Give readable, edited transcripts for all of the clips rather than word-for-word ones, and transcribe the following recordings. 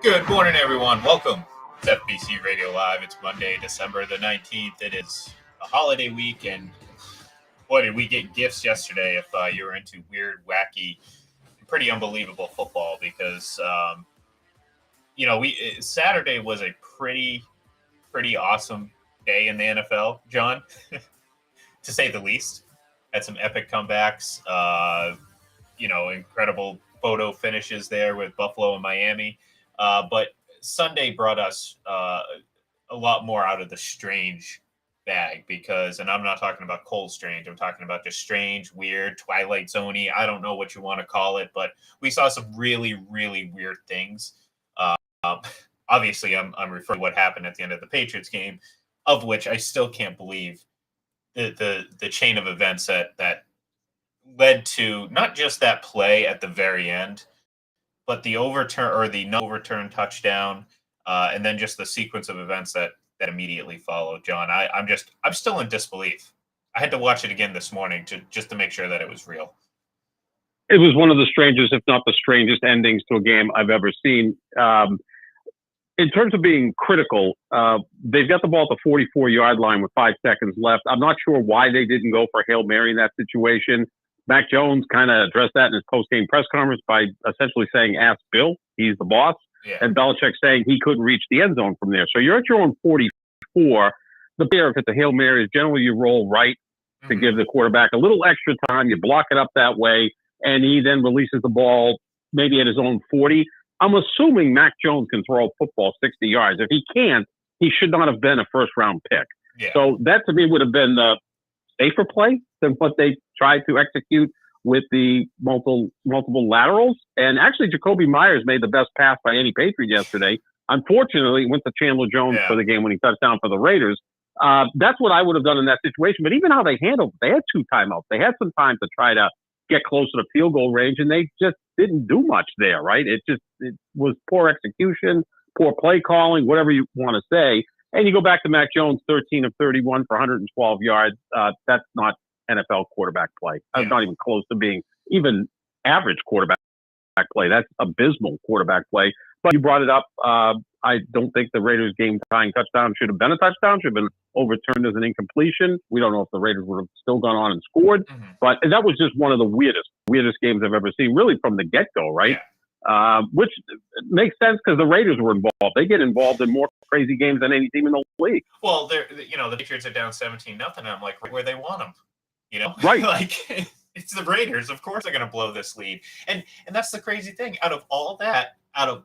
Good morning, everyone. Welcome to FBC Radio Live. It's Monday, December the 19th. It is a holiday week, and boy, did we get gifts yesterday if you were into weird, wacky, pretty unbelievable football because, Saturday was a pretty awesome day in the NFL, John, to say the least. Had some epic comebacks, incredible photo finishes there with Buffalo and Miami. But Sunday brought us a lot more out of the strange bag because, and I'm not talking about cold strange, I'm talking about just strange, weird, Twilight Zone-y. I don't know what you want to call it, but we saw some really, really weird things. Um, Obviously, I'm referring to what happened at the end of the Patriots game, of which I still can't believe the chain of events that led to not just that play at the very end, but the overturn or the no overturn touchdown, and then just the sequence of events that immediately followed. John, I'm still in disbelief. I had to watch it again this morning to make sure that it was real. It was one of the strangest, if not the strangest, endings to a game I've ever seen. In terms of being critical, they've got the ball at the 44-yard line with 5 seconds left. I'm not sure why they didn't go for Hail Mary in that situation. Mac Jones kind of addressed that in his post-game press conference by essentially saying, ask Bill, he's the boss. Yeah. And Belichick saying he couldn't reach the end zone from there. So you're at your own 44. The player, if it's a Hail Mary, is generally you roll right to give the quarterback a little extra time. You block it up that way, and he then releases the ball maybe at his own 40. I'm assuming Mac Jones can throw a football 60 yards. If he can't, he should not have been a first-round pick. Yeah. So that, to me, would have been the safer play than what they tried to execute with the multiple laterals. And actually, Jacoby Myers made the best pass by any Patriot yesterday. Unfortunately, went to Chandler Jones for the game when he touchdown for the Raiders. That's what I would have done in that situation. But even how they handled it, they had 2 timeouts. They had some time to try to get closer to field goal range, and they just didn't do much there, right? It was poor execution, poor play calling, whatever you want to say. And you go back to Mac Jones, 13 of 31 for 112 yards. That's not NFL quarterback play. That's not even close to being even average quarterback play. That's abysmal quarterback play. But you brought it up. I don't think the Raiders' game-tying touchdown should have been a touchdown. Should have been overturned as an incompletion. We don't know if the Raiders would have still gone on and scored. But that was just one of the weirdest games I've ever seen, really from the get-go, right? Yeah. Which makes sense because the Raiders were involved. They get involved in more crazy games than any team in the league. Well, the Patriots are down 17-0. I'm like, right where they want them. Right? Like it's the Raiders. Of course, they're going to blow this lead. And that's the crazy thing. Out of all that, the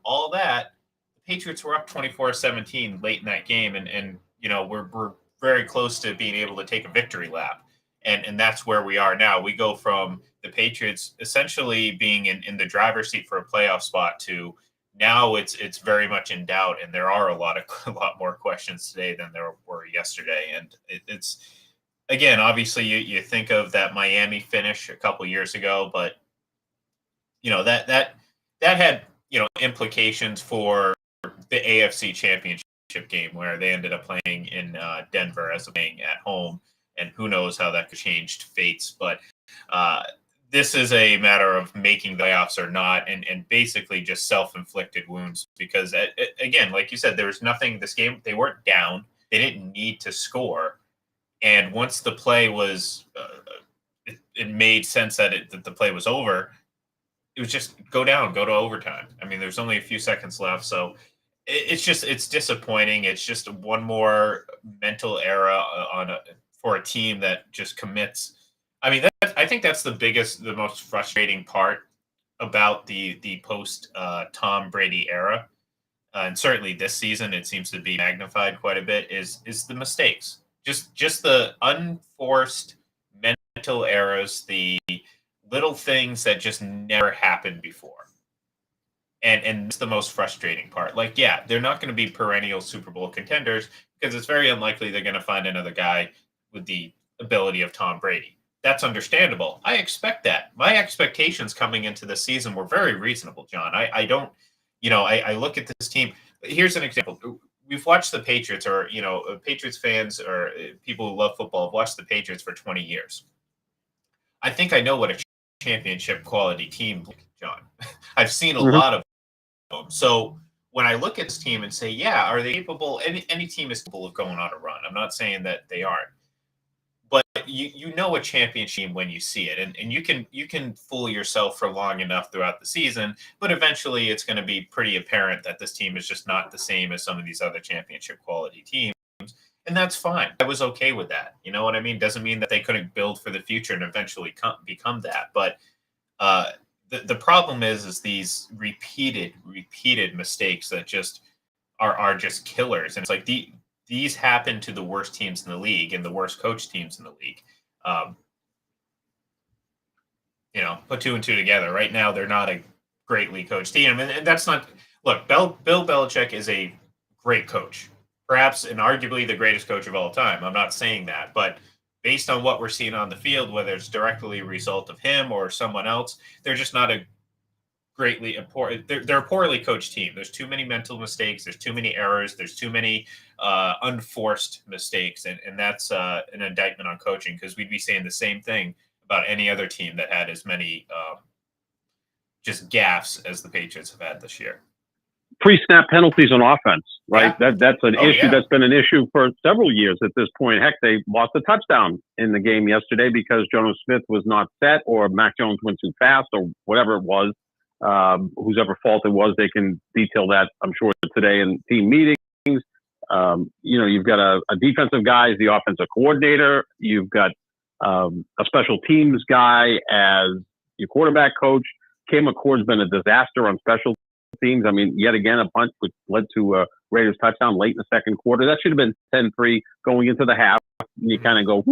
Patriots were up 24-17 late in that game, and we're very close to being able to take a victory lap. And that's where we are now. We go from the Patriots essentially being in the driver's seat for a playoff spot to now it's very much in doubt, and there are a lot more questions today than there were yesterday. And it's again, obviously you think of that Miami finish a couple years ago, but that had implications for the AFC Championship game where they ended up playing in Denver as playing at home, and who knows how that could change fates. But this is a matter of making the playoffs or not, and basically just self-inflicted wounds because, again, like you said, there was nothing this game. They weren't down. They didn't need to score. And once the play was it made sense that the play was over, it was just go down, go to overtime. I mean, there's only a few seconds left. So it's disappointing. It's just one more mental error for a team that just commits. I mean, I think that's the most frustrating part about the post Tom Brady era, and certainly this season it seems to be magnified quite a bit. Is the mistakes, just the unforced mental errors, the little things that just never happened before. And it's the most frustrating part. Like, yeah, they're not going to be perennial Super Bowl contenders because it's very unlikely they're going to find another guy with the ability of Tom Brady. That's understandable. I expect that. My expectations coming into the season were very reasonable, John. I don't, I look at this team. Here's an example. We've watched the Patriots, or, Patriots fans or people who love football have watched the Patriots for 20 years. I think I know what a championship quality team, John. I've seen a lot of them. So when I look at this team and say, yeah, are they capable? Any team is capable of going on a run. I'm not saying that they aren't, but you know a championship when you see it, and you can fool yourself for long enough throughout the season, but eventually it's going to be pretty apparent that this team is just not the same as some of these other championship quality teams. And that's fine. I was okay with that. You know what I mean? Doesn't mean that they couldn't build for the future and eventually become that. But the problem is these repeated mistakes that just are just killers. And it's like these happen to the worst teams in the league and the worst coach teams in the league. Um, put two and two together. Right now, they're not a greatly coached team, and that's not. Look, Bill Belichick is a great coach, perhaps and arguably the greatest coach of all time. I'm not saying that, but based on what we're seeing on the field, whether it's directly a result of him or someone else, they're just not a greatly important. They're a poorly coached team. There's too many mental mistakes. There's too many errors. There's too many unforced mistakes, and that's an indictment on coaching, because we'd be saying the same thing about any other team that had as many just gaffes as the Patriots have had this year. Pre-snap penalties on offense, right? Yeah. That's an issue that's been an issue for several years at this point. Heck, they lost a touchdown in the game yesterday because Jono Smith was not set, or Mac Jones went too fast, or whatever it was. Whosever fault it was, they can detail that, I'm sure, today in team meetings. You've got a defensive guy as the offensive coordinator. You've got a special teams guy as your quarterback coach. Cam McCord's been a disaster on special teams. I mean, yet again, a punt which led to a Raiders touchdown late in the second quarter. That should have been 10-3 going into the half. And you kind of go,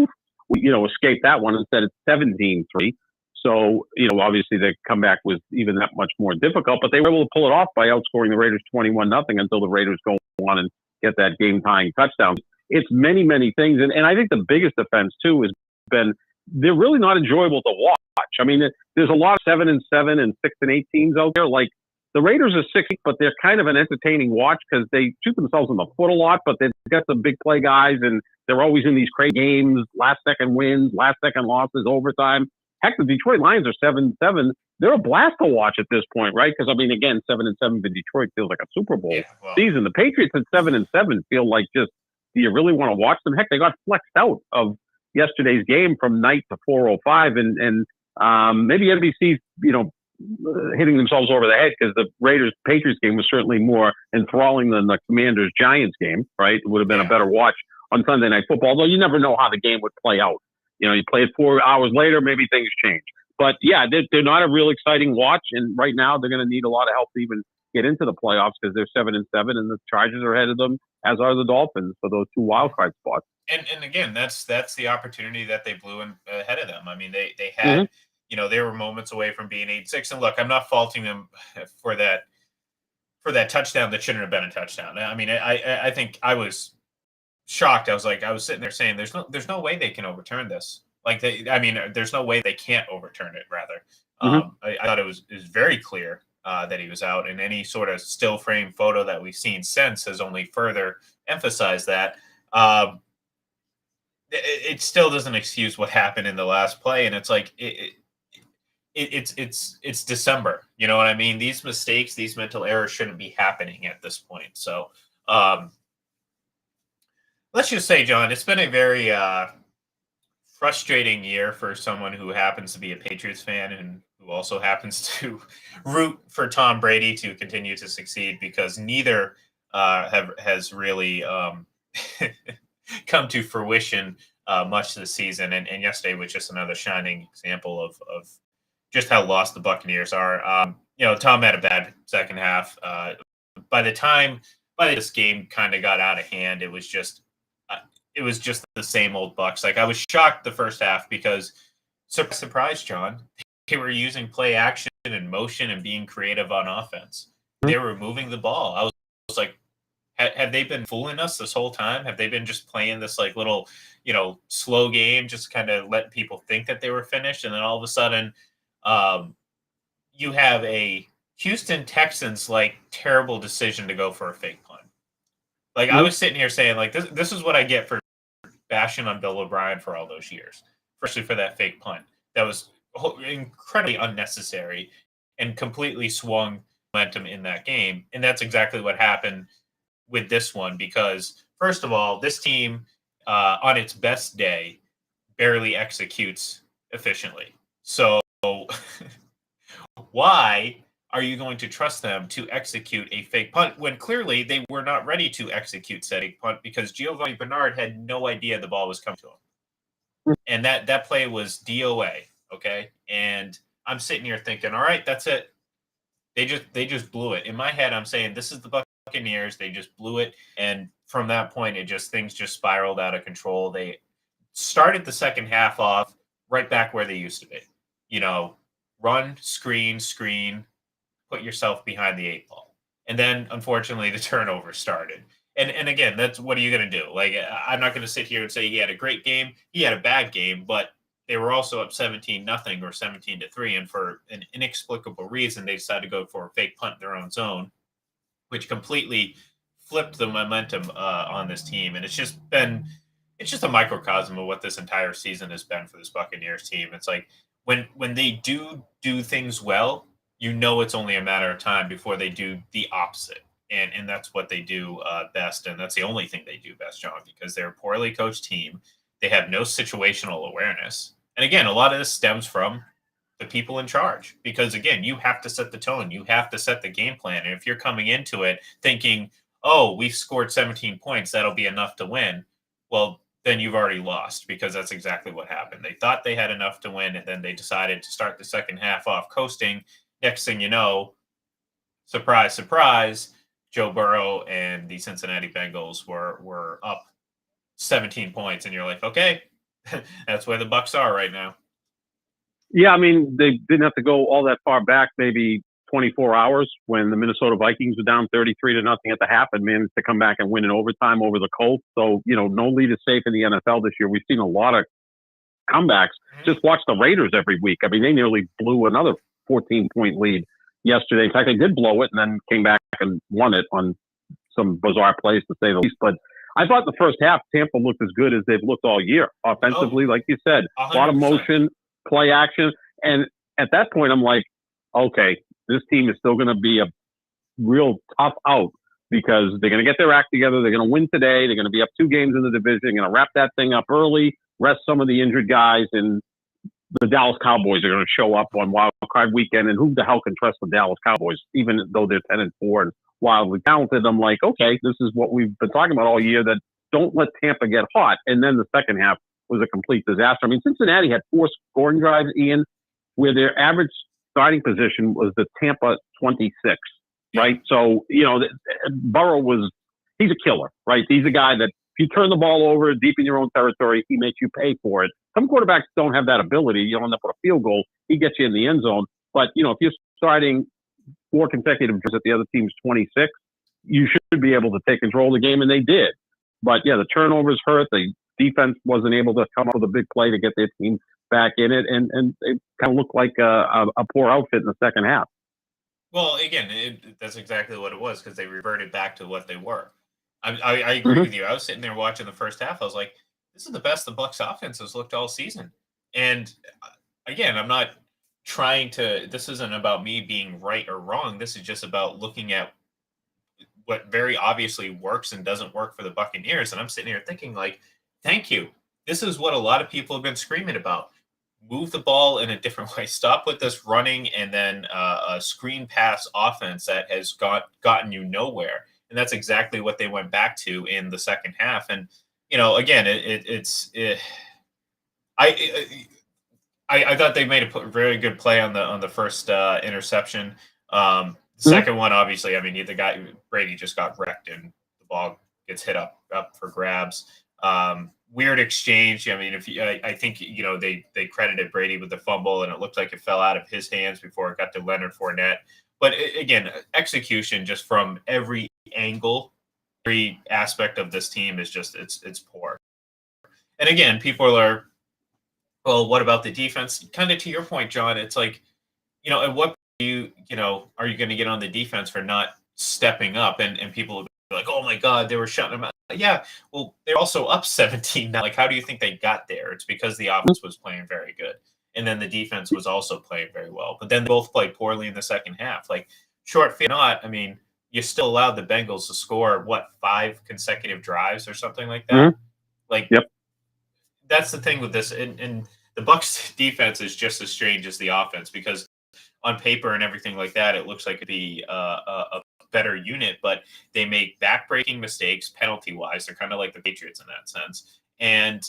escape that one. Instead, it's 17-3. So, obviously the comeback was even that much more difficult, but they were able to pull it off by outscoring the Raiders 21-0 until the Raiders go on and get that game-tying touchdown. It's many, many things. And I think the biggest offense, too, has been they're really not enjoyable to watch. I mean, there's a lot of 7-7 and 6-8 teams out there. Like, the Raiders are 6, but they're kind of an entertaining watch because they shoot themselves in the foot a lot, but they've got some big play guys, and they're always in these crazy games, last-second wins, last-second losses, overtime. Heck, the Detroit Lions are 7-7. They're a blast to watch at this point, right? Because, I mean, again, 7-7 for Detroit feels like a Super Bowl season. The Patriots at 7-7 feel like just, do you really want to watch them? Heck, they got flexed out of yesterday's game from night to 4:05, and maybe NBC's, hitting themselves over the head, because the Raiders-Patriots game was certainly more enthralling than the Commanders-Giants game, right? It would have been a better watch on Sunday Night Football, although you never know how the game would play out. You play it 4 hours later, maybe things change. But, yeah, they're not a real exciting watch, and right now they're going to need a lot of help to even get into the playoffs, because they're 7-7, and the Chargers are ahead of them, as are the Dolphins, for those 2 wildcard spots. And again, that's the opportunity that they blew in ahead of them. I mean, they had, they were moments away from being 8-6. And look, I'm not faulting them for that touchdown that shouldn't have been a touchdown. I mean, I think I was shocked. I was sitting there saying, there's no way they can overturn this. Like, there's no way they can't overturn it. Rather, I thought it was very clear that he was out, and any sort of still frame photo that we've seen since has only further emphasized that. It still doesn't excuse what happened in the last play, and it's like it's December. You know what I mean? These mistakes, these mental errors shouldn't be happening at this point. So let's just say, John, it's been a very frustrating year for someone who happens to be a Patriots fan and who also happens to root for Tom Brady to continue to succeed, because neither has really come to fruition much this season. And yesterday was just another shining example of just how lost the Buccaneers are. Tom had a bad second half. By the time this game kind of got out of hand, it was just the same old Bucs. Like, I was shocked the first half because, surprise, John, they were using play action and motion and being creative on offense. They were moving the ball. I was like, have they been fooling us this whole time? Have they been just playing this like little, slow game, just kind of letting people think that they were finished? And then all of a sudden, you have a Houston Texans like terrible decision to go for a fake punt. Like, I was sitting here saying, like, this is what I get for bashing on Bill O'Brien for all those years, especially for that fake punt that was incredibly unnecessary and completely swung momentum in that game. And that's exactly what happened with this one, because first of all, this team on its best day barely executes efficiently. So why are you going to trust them to execute a fake punt when clearly they were not ready to execute said fake punt because Giovanni Bernard had no idea the ball was coming to him? And that play was DOA, okay? And I'm sitting here thinking, all right, that's it. They just blew it. In my head, I'm saying this is the Buccaneers. They just blew it, and from that point, things just spiraled out of control. They started the second half off right back where they used to be. You know, run, screen, put yourself behind the eight ball, and then unfortunately the turnover started. And again, that's what are you going to do? Like, I'm not going to sit here and say he had a great game. He had a bad game, but they were also up 17-0 or 17-3, and for an inexplicable reason, they decided to go for a fake punt in their own zone, which completely flipped the momentum on this team. And it's just a microcosm of what this entire season has been for this Buccaneers team. It's like when they do things well, you know it's only a matter of time before they do the opposite. And that's what they do best. And that's the only thing they do best, John, because they're a poorly coached team. They have no situational awareness. And again, a lot of this stems from the people in charge, because again, you have to set the tone. You have to set the game plan. And if you're coming into it thinking, oh, we've scored 17 points, that'll be enough to win. Well, then you've already lost, because that's exactly what happened. They thought they had enough to win, and then they decided to start the second half off coasting. Next thing you know, surprise, surprise, Joe Burrow and the Cincinnati Bengals were up 17 points, and you're like, okay, that's where the Bucks are right now. Yeah, I mean, they didn't have to go all that far back, maybe 24 hours, when the Minnesota Vikings were down 33-0 at the half and managed to come back and win in overtime over the Colts. So, no lead is safe in the NFL this year. We've seen a lot of comebacks. Just watch the Raiders every week. I mean, they nearly blew another 14-point lead yesterday. In fact, they did blow it and then came back and won it on some bizarre plays, to say the least. But I thought the first half, Tampa looked as good as they've looked all year. Offensively, like you said, 100%. a lot of motion, play action. And at that point, I'm like, okay, this team is still going to be a real tough out, because they're going to get their act together. They're going to win today. They're going to be up 2 games in the division. They're going to wrap that thing up early, rest some of the injured guys, and the Dallas Cowboys are going to show up on Wild Card Weekend. And who the hell can trust the Dallas Cowboys, even though they're 10-4 and wildly talented? I'm like, okay, this is what we've been talking about all year, that don't let Tampa get hot. And then the second half was a complete disaster. I mean, Cincinnati had 4 scoring drives, Ian, where their average starting position was the Tampa 26, right? So, Burrow he's a killer, right? He's a guy that if you turn the ball over deep in your own territory, he makes you pay for it. Some quarterbacks don't have that ability. You don't end up with a field goal. He gets you in the end zone. But, if you're starting 4 consecutive drives at the other team's 26, you should be able to take control of the game, and they did. But, yeah, the turnovers hurt. The defense wasn't able to come up with a big play to get their team back in it, and it kind of looked like a poor outfit in the second half. Well, again, that's exactly what it was, because they reverted back to what they were. I agree with you. I was sitting there watching the first half. I was like, this is the best the Bucs offense has looked all season. And again, I'm not trying to – this isn't about me being right or wrong. This is just about looking at what very obviously works and doesn't work for the Buccaneers. And I'm sitting here thinking, like, thank you. This is what a lot of people have been screaming about. Move the ball in a different way. Stop with this running and then a screen pass offense that has gotten you nowhere. And that's exactly what they went back to in the second half. And, again, I thought they made a very good play on the first interception. The second one, obviously, I mean, the guy Brady just got wrecked and the ball gets hit up for grabs. Weird exchange. I mean, I think they credited Brady with the fumble, and it looked like it fell out of his hands before it got to Leonard Fournette. But again, execution just from every angle, every aspect of this team is just it's poor. And again, people are, well, what about the defense? Kind of to your point, John. It's like, at what are you going to get on the defense for not stepping up? And people will be like, oh my God, they were shutting them out. Yeah, well, they're also up 17 now. Like, how do you think they got there? It's because the offense was playing very good, and then the defense was also playing very well. But then they both played poorly in the second half. Like, short field or not, I mean, you still allowed the Bengals to score, what, 5 consecutive drives or something like that? Mm-hmm. Like, Yep. that's the thing with this. And the Bucks defense is just as strange as the offense because on paper and everything like that, it looks like it'd be a better unit, but they make backbreaking mistakes penalty wise. They're kind of like the Patriots in that sense. And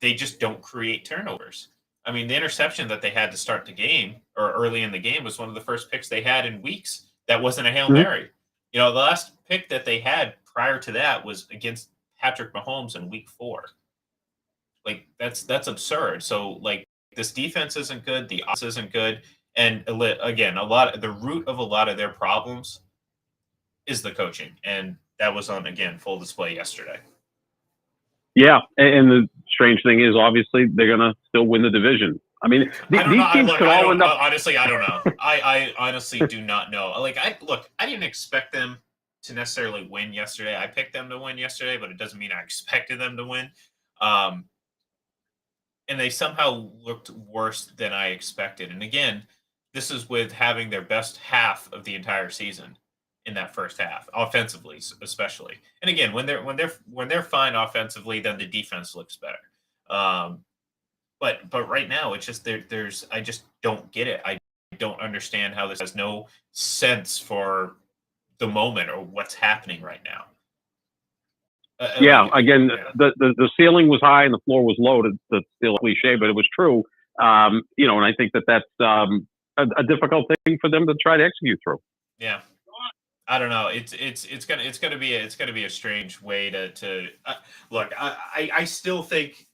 they just don't create turnovers. I mean, the interception that they had to start the game or early in the game was one of the first picks they had in weeks. That wasn't a Hail Mm-hmm. Mary. You know, the last pick that they had prior to that was against Patrick Mahomes in week 4. Like that's absurd. So like this defense isn't good, the offense isn't good, and again, a lot of the root of a lot of their problems is the coaching, and that was on again full display yesterday. Yeah, and the strange thing is, obviously, they're going to still win the division. I mean, these teams could all end up. Honestly, I don't know. I honestly do not know. Like, I didn't expect them to necessarily win yesterday. I picked them to win yesterday, but it doesn't mean I expected them to win. And they somehow looked worse than I expected. And again, this is with having their best half of the entire season in that first half, offensively especially. And again, when they're fine offensively, then the defense looks better. But right now, it's just there's I just don't get it. I don't understand how this has no sense for the moment or what's happening right now. Again, the ceiling was high and the floor was low. That's still a cliche, but it was true. And I think that's a difficult thing for them to try to execute through. Yeah, I don't know. It's gonna be a strange way to look. I still think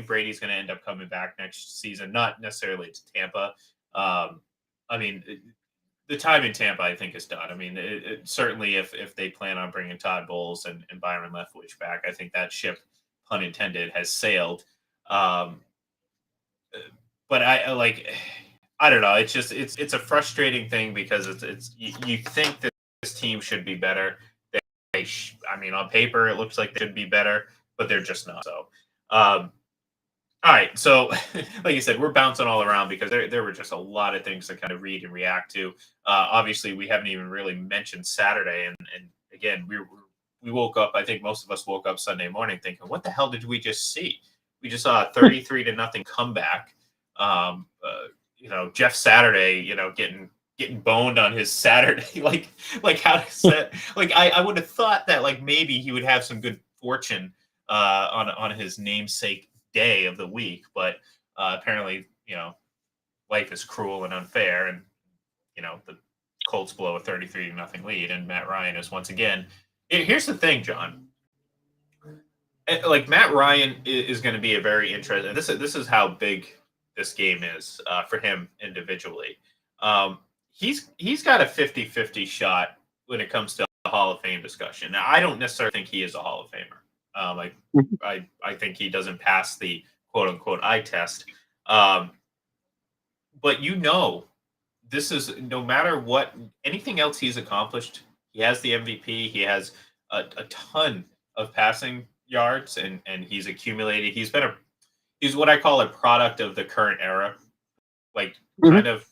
Brady's gonna end up coming back next season, not necessarily to Tampa. I mean, the time in Tampa, I think, is done. I mean, certainly if they plan on bringing Todd Bowles and Byron Leftwich back, I think that ship, pun intended, has sailed. But I don't know. It's just it's a frustrating thing because it's you think that this team should be better. I mean, on paper, it looks like they should be better, but they're just not. So, all right. So, like you said, we're bouncing all around because there were just a lot of things to kind of read and react to. Obviously, we haven't even really mentioned Saturday. And again, we woke up, I think most of us woke up Sunday morning thinking, what the hell did we just see? We just saw a 33-0 comeback. Jeff Saturday, getting boned on his Saturday. like how does that, like, I would have thought that like maybe he would have some good fortune on his namesake day of the week, but apparently, life is cruel and unfair, and the Colts blow a 33-0 lead, and Matt Ryan is once again. Here's the thing, John. Like Matt Ryan is going to be a very interesting. This is how big this game is for him individually. He's got a 50-50 shot when it comes to the Hall of Fame discussion. Now, I don't necessarily think he is a Hall of Famer. I think he doesn't pass the quote unquote eye test. But this is no matter what anything else he's accomplished. He has the MVP. He has a ton of passing yards, and he's accumulated. He's what I call a product of the current era. Like kind of,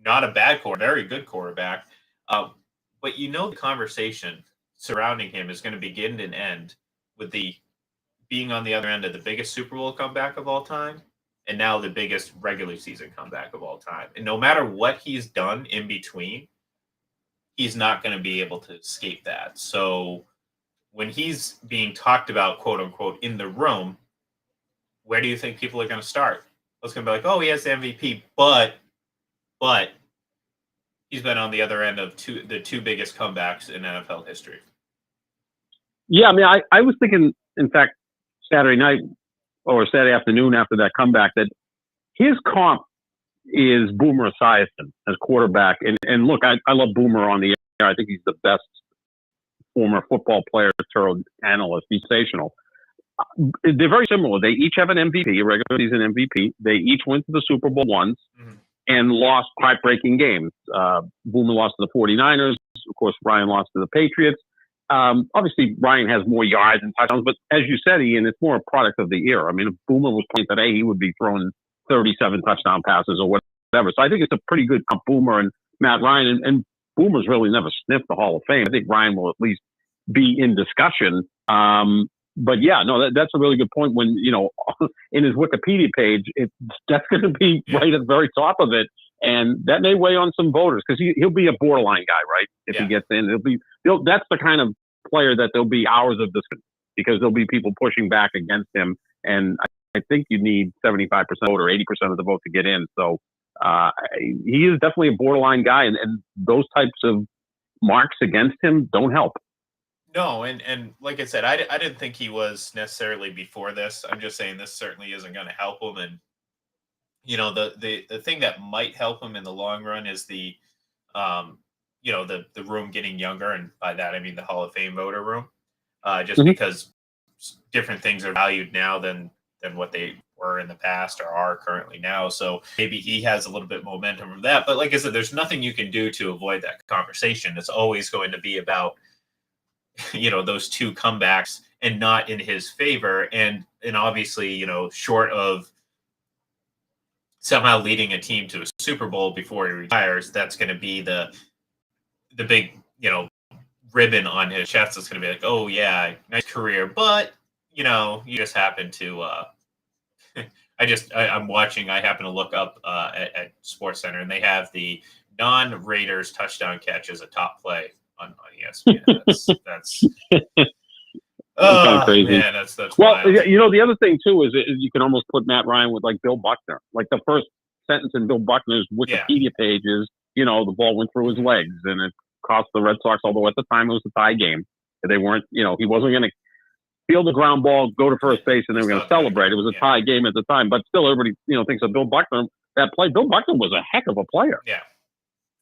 not a bad very good quarterback. But the conversation surrounding him is going to begin and end with the being on the other end of the biggest Super Bowl comeback of all time, and now the biggest regular season comeback of all time. And no matter what he's done in between, he's not going to be able to escape that. So when he's being talked about, quote unquote, in the room, where do you think people are going to start? It's going to be like, oh, he has the MVP, but he's been on the other end of the two biggest comebacks in NFL history. Yeah, I mean, I was thinking, in fact, Saturday night or Saturday afternoon after that comeback, that his comp is Boomer Esiason as quarterback. And look, I love Boomer on the air. I think he's the best former football player turned analyst. He's sensational. They're very similar. They each have an MVP, a regular season MVP. They each went to the Super Bowl once and lost heartbreaking games. Boomer lost to the 49ers. Of course, Ryan lost to the Patriots. Obviously, Ryan has more yards and touchdowns, but as you said, Ian, it's more a product of the era. I mean, if Boomer was playing today, he would be throwing 37 touchdown passes or whatever. So I think it's a pretty good Boomer and Matt Ryan. And Boomer's really never sniffed the Hall of Fame. I think Ryan will at least be in discussion. But yeah, no, that's a really good point. When, in his Wikipedia page, that's going to be right at the very top of it. And that may weigh on some voters because he'll be a borderline guy, right? If he gets in, that's the kind of player that there'll be hours of discussion because there'll be people pushing back against him. And I think you need 75% vote or 80% of the vote to get in. So he is definitely a borderline guy. And those types of marks against him don't help. No, and like I said, I didn't think he was necessarily before this. I'm just saying this certainly isn't going to help him. And the thing that might help him in the long run is the room getting younger, and by that I mean the Hall of Fame voter room. Just because different things are valued now than what they were in the past or are currently now. So maybe he has a little bit momentum from that. But like I said, there's nothing you can do to avoid that conversation. It's always going to be about those two comebacks and not in his favor. And obviously, short of somehow leading a team to a Super Bowl before he retires, that's going to be the big, ribbon on his chest. That's going to be like, oh yeah, nice career. But, you just happen to, I'm watching, I happen to look up at SportsCenter and they have the non-Raiders touchdown catch as a top play on ESPN. That's kind of crazy. Man, that's well, wild. The other thing too is you can almost put Matt Ryan with like Bill Buckner. Like the first sentence in Bill Buckner's Wikipedia page is, the ball went through his legs and it cost the Red Sox, although at the time it was a tie game. They weren't, he wasn't going to field the ground ball, go to first base, and they were going to celebrate. It was a tie game at the time, but still everybody, thinks of Bill Buckner. That play, Bill Buckner was a heck of a player. Yeah.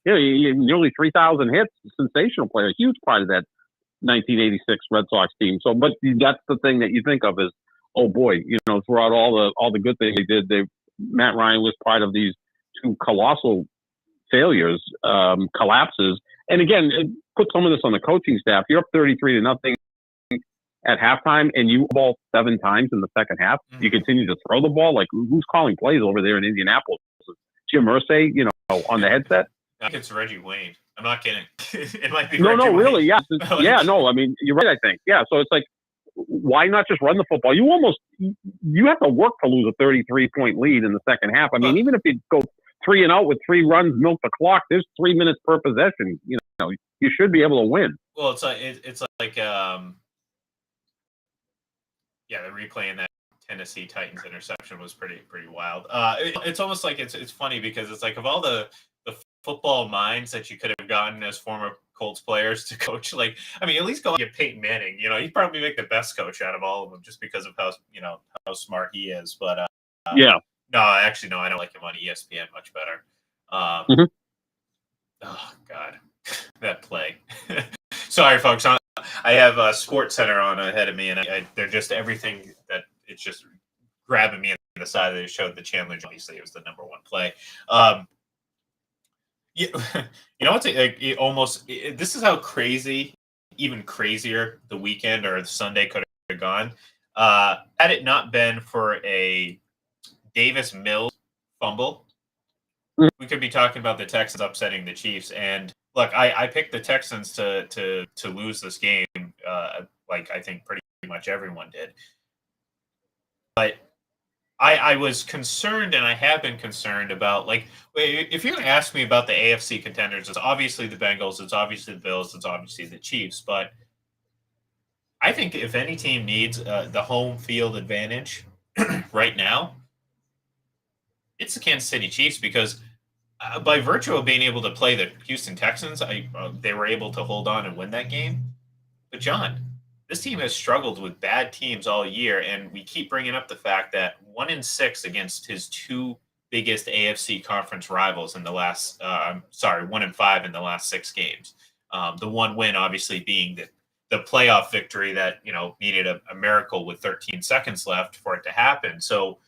He nearly 3,000 hits, sensational player, huge part of that 1986 Red Sox team. So, but that's the thing that you think of is, oh boy, throughout all the good things they did, Matt Ryan was part of these two colossal failures, collapses. And again, put some of this on the coaching staff. You're up 33-0 at halftime, and you ball 7 times in the second half. Mm-hmm. You continue to throw the ball. Like, who's calling plays over there in Indianapolis? Jim Irsay, on the headset. I think it's Reggie Wayne. I'm not kidding. It might be. No, Reggie really, Wayne. yeah, yeah. No, I mean, you're right. I think, yeah. So it's like, why not just run the football? You have to work to lose a 33-point lead in the second half. I mean, even if you go 3-0 with 3 runs, milk the clock. There's 3 minutes per possession. You should be able to win. Well, it's like the replay in that Tennessee Titans interception was pretty wild. It's almost like it's funny because it's like of all the football minds that you could have gotten as former Colts players to coach, like, I mean, at least go get Peyton Manning. He'd probably make the best coach out of all of them just because of how smart he is. But yeah, no, actually, no, I don't like him on ESPN much better. Oh God, that play. Sorry, folks. I have SportsCenter on ahead of me, and they're just everything that it's just grabbing me on the side of the show. The Chandler, obviously, it was the number 1 play. Yeah, what's this is how crazy, even crazier the weekend or the Sunday could have gone. Had it not been for a Davis Mills fumble, we could be talking about the Texans upsetting the Chiefs. And look, I picked the Texans to lose this game, like I think pretty much everyone did. But I was concerned, and I have been concerned about, like, if you're going to ask me about the AFC contenders, it's obviously the Bengals, it's obviously the Bills, it's obviously the Chiefs. But I think if any team needs the home field advantage right now, it's the Kansas City Chiefs, because by virtue of being able to play the Houston Texans, they were able to hold on and win that game. But John, this team has struggled with bad teams all year, and we keep bringing up the fact that 1-6 against his 2 biggest AFC conference rivals in the last, 1-5 in the last 6 games. The one win, obviously, being the playoff victory that needed a miracle with 13 seconds left for it to happen. So,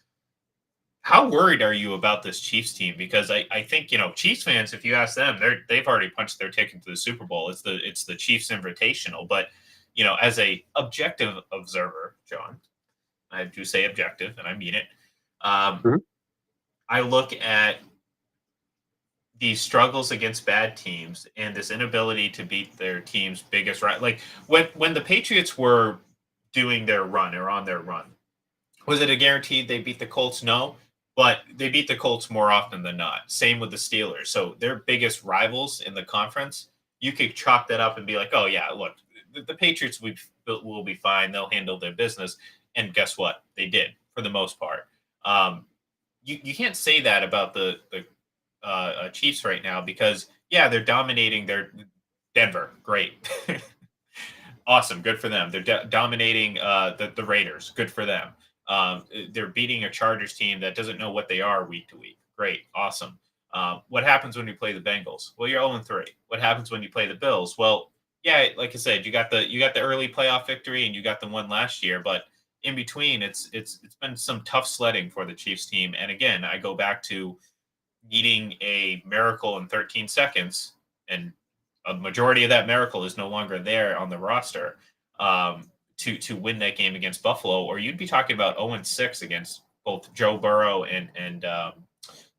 how worried are you about this Chiefs team? Because I think Chiefs fans, if you ask them, they've already punched their ticket to the Super Bowl. It's the Chiefs Invitational, but as a objective observer, John, I do say objective, and I mean it. I look at these struggles against bad teams and this inability to beat their team's biggest right. Like when the Patriots were doing their run or on their run, was it a guaranteed they beat the Colts? No, but they beat the Colts more often than not. Same with the Steelers. So their biggest rivals in the conference, you could chalk that up and be like, oh yeah, look, the Patriots will be fine. They'll handle their business. And guess what? They did for the most part. You can't say that about the Chiefs right now because yeah, they're dominating their Denver. Great. Awesome. Good for them. They're dominating the Raiders. Good for them. They're beating a Chargers team that doesn't know what they are week to week. Great. Awesome. What happens when you play the Bengals? Well, you're 0-3. What happens when you play the Bills? Well, yeah, like I said, you got the early playoff victory and you got the one last year, but in between, it's been some tough sledding for the Chiefs team. And again, I go back to needing a miracle in 13 seconds, and a majority of that miracle is no longer there on the roster to win that game against Buffalo, or you'd be talking about 0-6 against both Joe Burrow and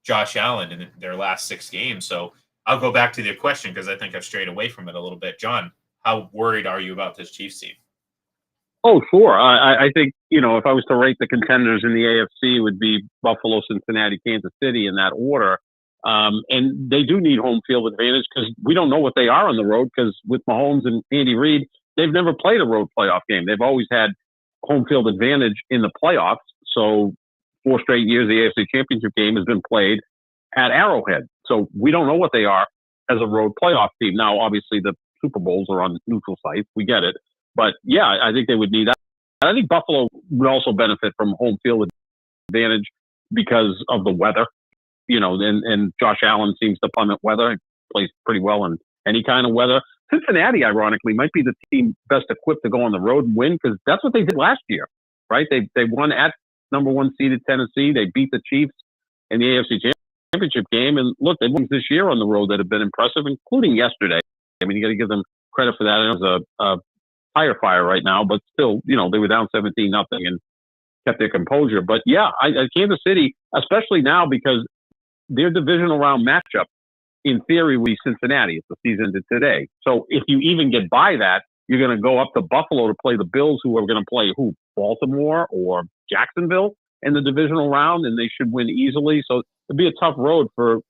Josh Allen in their last 6 games. So I'll go back to the question because I think I've strayed away from it a little bit. John, how worried are you about this Chiefs team? Oh, sure. I think, if I was to rate the contenders in the AFC, it would be Buffalo, Cincinnati, Kansas City in that order. And they do need home field advantage because we don't know what they are on the road because with Mahomes and Andy Reid, they've never played a road playoff game. They've always had home field advantage in the playoffs. So 4 straight years, the AFC Championship game has been played at Arrowhead. So we don't know what they are as a road playoff team. Now, obviously, the Super Bowls are on neutral sites. We get it. But yeah, I think they would need that. I think Buffalo would also benefit from home field advantage because of the weather, and Josh Allen seems to plummet weather. He plays pretty well in any kind of weather. Cincinnati, ironically, might be the team best equipped to go on the road and win because that's what they did last year, right? They won at number 1 seeded Tennessee. They beat the Chiefs in the AFC Championship game. And look, they won this year on the road that have been impressive, including yesterday. I mean, you got to give them credit for that. It was a fire right now, but still, they were down 17-0 and kept their composure. But yeah, Kansas City, especially now because their divisional round matchup, in theory, will be Cincinnati. It's the season to today. So if you even get by that, you're going to go up to Buffalo to play the Bills, who are going to play Baltimore or Jacksonville in the divisional round, and they should win easily. So it'd be a tough road for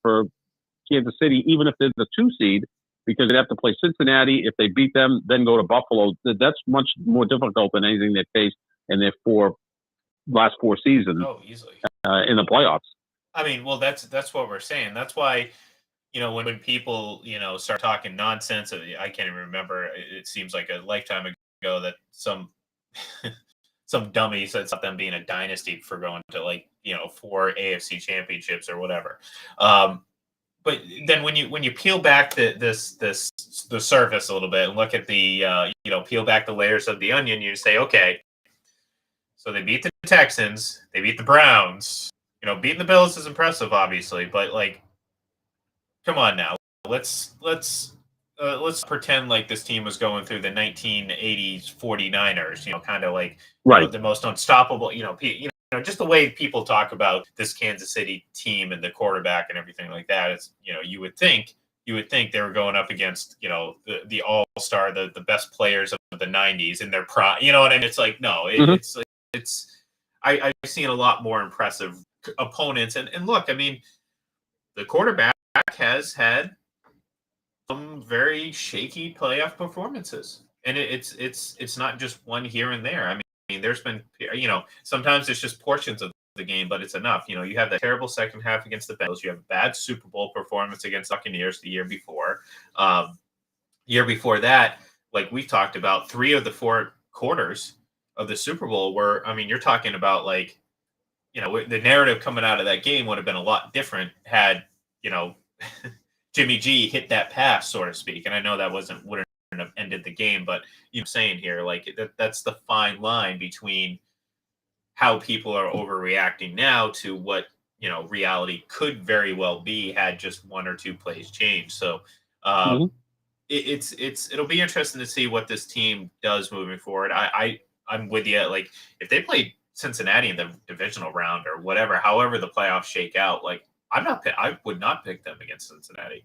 Kansas City, even if they're the 2 seed. Because they'd have to play Cincinnati. If they beat them, then go to Buffalo. That's much more difficult than anything they faced in their last 4 seasons. Oh, easily in the playoffs. I mean, well, that's what we're saying. That's why, when people, start talking nonsense, I can't even remember. It seems like a lifetime ago that some dummy said something being a dynasty for going to 4 AFC championships or whatever. But then when you peel back the surface a little bit and look at the peel back the layers of the onion, you say, okay, so they beat the Texans, they beat the Browns. Beating the Bills is impressive, obviously, but come on now, let's pretend like this team was going through the 1980s 49ers. Kind of like right. The most unstoppable. Just the way people talk about this Kansas City team and the quarterback and everything like that. It's, you would think they were going up against, the all-star, the best players of the 90s in their prime. You know what I mean? It's like, no, I've seen a lot more impressive opponents. And look, I mean, the quarterback has had some very shaky playoff performances. And it's not just one here and there. I mean, there's been, sometimes it's just portions of the game, but it's enough. You have that terrible second half against the Bengals. You have a bad Super Bowl performance against Buccaneers the year before. Year before that, like we've talked about, 3 of the 4 quarters of the Super Bowl were, I mean, you're talking about the narrative coming out of that game would have been a lot different had, Jimmy G hit that pass, so to speak. And I know that wouldn't have ended the game, but saying here, that's the fine line between how people are overreacting now to what reality could very well be had just 1 or 2 plays changed. So it'll be interesting to see what this team does moving forward. I'm with you. If they played Cincinnati in the divisional round or whatever, however the playoffs shake out, I would not pick them against Cincinnati.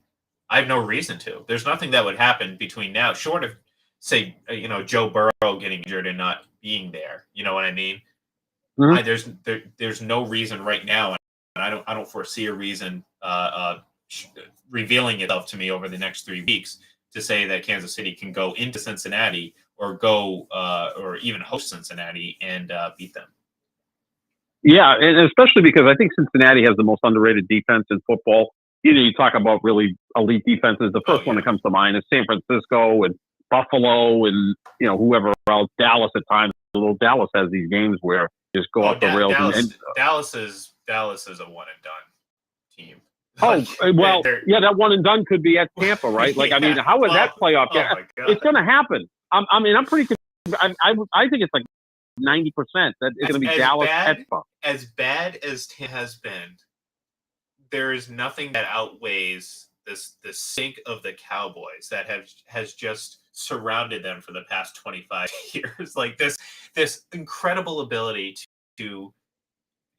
I have no reason to. There's nothing that would happen between now, short of say Joe Burrow getting injured and not being there. You know what I mean? Mhm. There's no reason right now, and I don't foresee a reason revealing itself to me over the next 3 weeks to say that Kansas City can go into Cincinnati or go or even host Cincinnati and beat them. Yeah, and especially because I think Cincinnati has the most underrated defense in football. You talk about really elite defenses. The first one that comes to mind is San Francisco and Buffalo and whoever else. Dallas at times. Little Dallas has these games where just go off the rails. Dallas is a one and done team. That one and done could be at Tampa, right? Like, I mean, how is that playoff? It's going to happen. I'm pretty. I think it's like 90% that it's going to be Dallas. As bad as it has been, there is nothing that outweighs the sink of the Cowboys that has just surrounded them for the past 25 years. Like this incredible ability to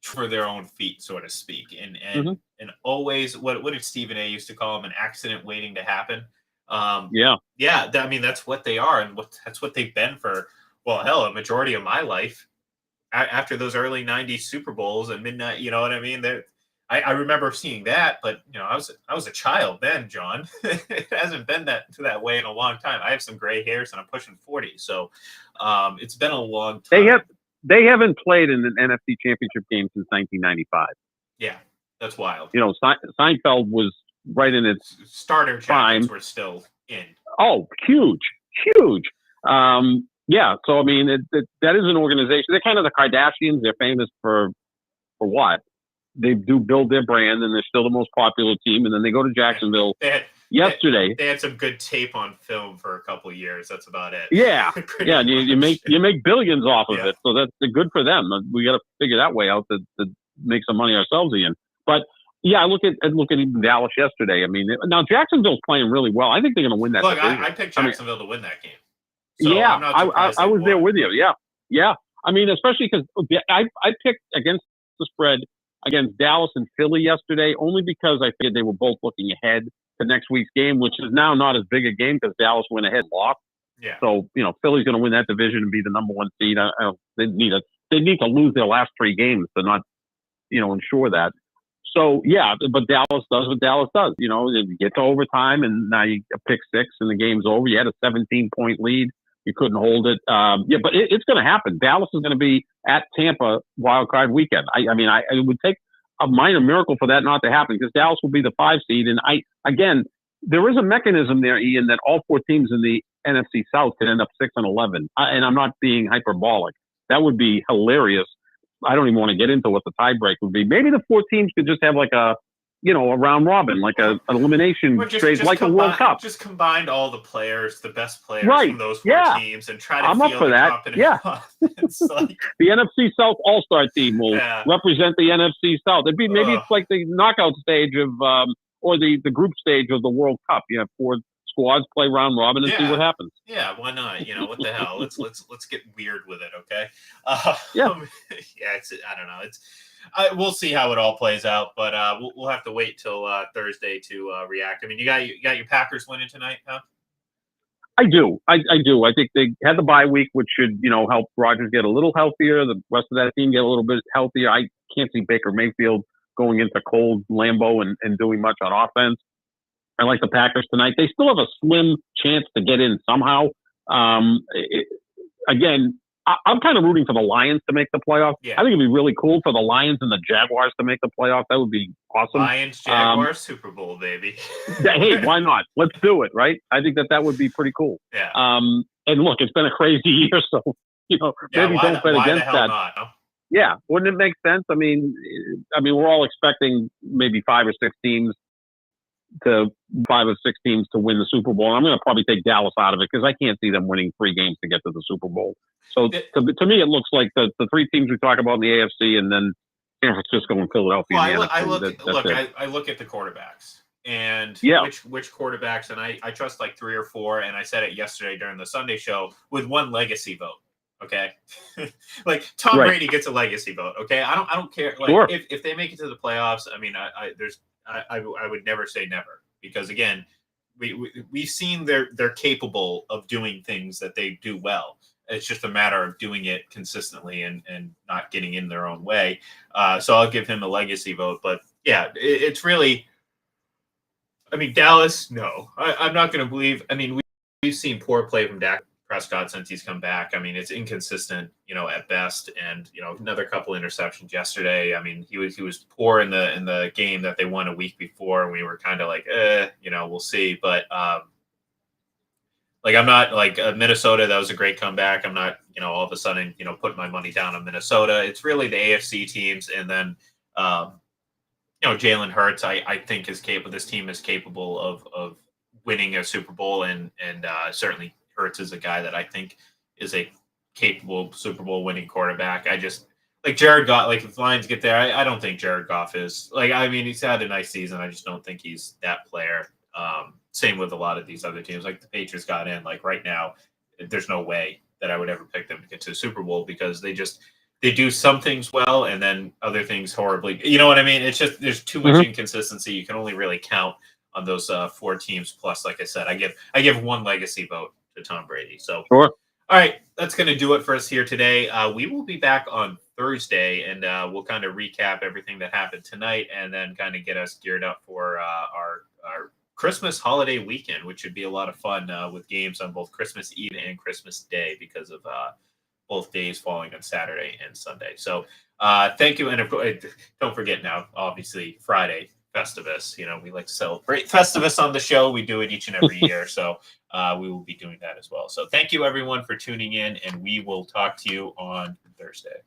for their own feet, so to speak, and always what did Stephen A. used to call them, an accident waiting to happen. I mean, that's what they are, and that's what they've been for, well, hell, a majority of my life. After those early 90s Super Bowls and midnight, you know what I mean? I remember seeing that, but I was a child then, John. It hasn't been that way in a long time. I have some gray hairs and I'm pushing 40, so it's been a long time. They haven't played in an NFC Championship game since 1995. Yeah, that's wild. Seinfeld was right in its starter jackets were still in. Oh, huge. Yeah, so I mean, that is an organization. They're kind of the Kardashians. They're famous for what? They do build their brand, and they're still the most popular team. And then they go to Jacksonville yesterday. They had some good tape on film for a couple of years. That's about it. Yeah, yeah. And you make billions off of it, so that's good for them. We got to figure that way out to make some money ourselves again. But yeah, I look at even Dallas yesterday. I mean, now Jacksonville's playing really well. I think they're going to win that. Look, I picked Jacksonville to win that game. So yeah, I was there with you. Yeah. I mean, especially because I picked against the spread against Dallas and Philly yesterday, only because I figured they were both looking ahead to next week's game, which is now not as big a game because Dallas went ahead and lost. Yeah. So Philly's going to win that division and be the number one seed. They need to lose their last 3 games to not ensure that. So yeah, but Dallas does what Dallas does. You get to overtime and now you pick 6 and the game's over. You had a 17-point lead. You couldn't hold it. But it's going to happen. Dallas is going to be at Tampa Wild Card Weekend. I mean, it would take a minor miracle for that not to happen because Dallas will be the 5 seed. And there is a mechanism there, Ian, that all 4 teams in the NFC South can end up 6-11. And I'm not being hyperbolic. That would be hilarious. I don't even want to get into what the tiebreak would be. Maybe the 4 teams could just have like a round robin, like an elimination stage, like a World Cup. Just combined all the players, the best players from those 4 teams, and try to I'm up for that. Yeah. The NFC South All-Star team will represent the NFC South. Maybe it's like the knockout stage of, or the group stage of the World Cup. You have 4 squads play round robin and see what happens. Yeah, why not? What the hell? Let's get weird with it, okay? I don't know. We'll see how it all plays out, but we'll have to wait till Thursday to react. I mean, you got your Packers winning tonight, huh? I do. I do. I think they had the bye week, which should help Rodgers get a little healthier. The rest of that team get a little bit healthier. I can't see Baker Mayfield going into cold Lambeau and doing much on offense. I like the Packers tonight. They still have a slim chance to get in somehow. Again, I'm kind of rooting for the Lions to make the playoffs. Yeah. I think it'd be really cool for the Lions and the Jaguars to make the playoffs. That would be awesome. Lions, Jaguars, Super Bowl, baby. Hey, why not? Let's do it, right? I think that would be pretty cool. Yeah. And look, it's been a crazy year, so maybe don't bet against that. Not, no? Yeah, wouldn't it make sense? I mean, we're all expecting maybe 5 or 6 teams to win the Super Bowl. I'm going to probably take Dallas out of it because I can't see them winning 3 games to get to the Super Bowl. So to me, it looks like the 3 teams we talk about in the AFC and then San Francisco and Philadelphia. Well, I look at the quarterbacks and which quarterbacks, and I trust like 3 or 4. And I said it yesterday during the Sunday show with one legacy vote. Okay, like Tom Right. Brady gets a legacy vote. Okay, I don't care. Like Sure. if they make it to the playoffs, I mean, I would never say never, because again, we've seen they're capable of doing things that they do well. It's just a matter of doing it consistently and not getting in their own way. So I'll give him a legacy vote. But yeah, it's really, I mean, Dallas. No, I'm not going to believe. I mean, we've seen poor play from Dak Prescott since he's come back. I mean, it's inconsistent, at best, and another couple interceptions yesterday. I mean, he was poor in the game that they won a week before, and we were kind of like, we'll see. But like I'm not like Minnesota. That was a great comeback. I'm not, all of a sudden, putting my money down on Minnesota. It's really the AFC teams, and then Jalen Hurts. I think is capable. This team is capable of winning a Super Bowl, and certainly Hurts is a guy that I think is a capable Super Bowl winning quarterback. I just like Jared Goff. Like if the Lions get there, I don't think Jared Goff is like. I mean, he's had a nice season. I just don't think he's that player. Same with a lot of these other teams. Like the Patriots got in. Like right now, there's no way that I would ever pick them to get to the Super Bowl because they do some things well and then other things horribly. You know what I mean? It's just there's too much inconsistency. You can only really count on those 4 teams. Plus, like I said, I give one legacy vote to Tom Brady. So, Sure. All right, that's going to do it for us here today. We will be back on Thursday, and we'll kind of recap everything that happened tonight, and then kind of get us geared up for our Christmas holiday weekend, which should be a lot of fun with games on both Christmas Eve and Christmas Day because of both days falling on Saturday and Sunday. So thank you. And don't forget now, obviously, Friday, Festivus. We like to celebrate Festivus on the show. We do it each and every year. So we will be doing that as well. So thank you, everyone, for tuning in, and we will talk to you on Thursday.